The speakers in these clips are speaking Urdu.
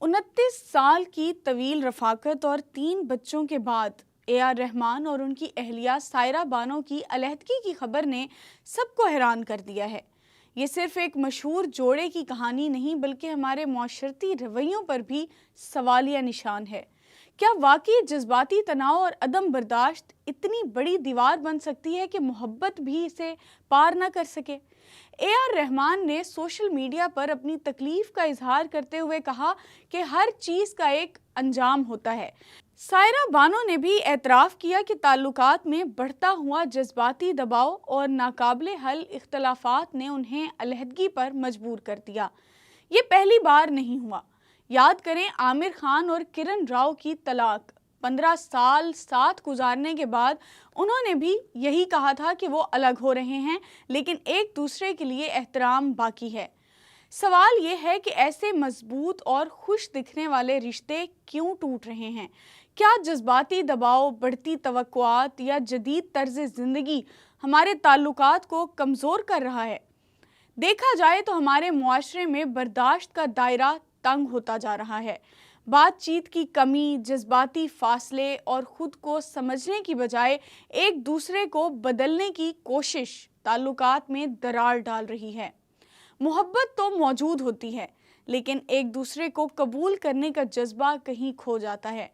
29 سال کی طویل رفاقت اور 3 بچوں کے بعد اے آر رحمان اور ان کی اہلیہ سائرہ بانو کی علیحدگی کی خبر نے سب کو حیران کر دیا ہے۔ یہ صرف ایک مشہور جوڑے کی کہانی نہیں بلکہ ہمارے معاشرتی رویوں پر بھی سوالیہ نشان ہے۔ کیا واقعی جذباتی تناؤ اور عدم برداشت اتنی بڑی دیوار بن سکتی ہے کہ محبت بھی اسے پار نہ کر سکے؟ اے آر رحمان نے سوشل میڈیا پر اپنی تکلیف کا اظہار کرتے ہوئے کہا کہ ہر چیز کا ایک انجام ہوتا ہے۔ سائرہ بانو نے بھی اعتراف کیا کہ تعلقات میں بڑھتا ہوا جذباتی دباؤ اور ناقابل حل اختلافات نے انہیں علیحدگی پر مجبور کر دیا۔ یہ پہلی بار نہیں ہوا۔ یاد کریں عامر خان اور کرن راؤ کی طلاق۔ 15 سال ساتھ گزارنے کے بعد انہوں نے بھی یہی کہا تھا کہ وہ الگ ہو رہے ہیں لیکن ایک دوسرے کے لیے احترام باقی ہے۔ سوال یہ ہے کہ ایسے مضبوط اور خوش دکھنے والے رشتے کیوں ٹوٹ رہے ہیں؟ کیا جذباتی دباؤ، بڑھتی توقعات یا جدید طرز زندگی ہمارے تعلقات کو کمزور کر رہا ہے؟ دیکھا جائے تو ہمارے معاشرے میں برداشت کا دائرہ تنگ ہوتا جا رہا ہے۔ بات چیت کی کمی، جذباتی فاصلے اور خود کو سمجھنے کی بجائے ایک دوسرے کو بدلنے کی کوشش تعلقات میں درار ڈال رہی ہے۔ محبت تو موجود ہوتی ہے لیکن ایک دوسرے کو قبول کرنے کا جذبہ کہیں کھو جاتا ہے۔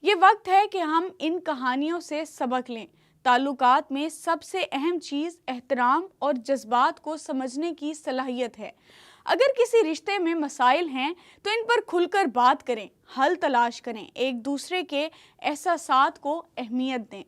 یہ وقت ہے کہ ہم ان کہانیوں سے سبق لیں۔ تعلقات میں سب سے اہم چیز احترام اور جذبات کو سمجھنے کی صلاحیت ہے۔ اگر کسی رشتے میں مسائل ہیں تو ان پر کھل کر بات کریں، حل تلاش کریں، ایک دوسرے کے احساسات کو اہمیت دیں۔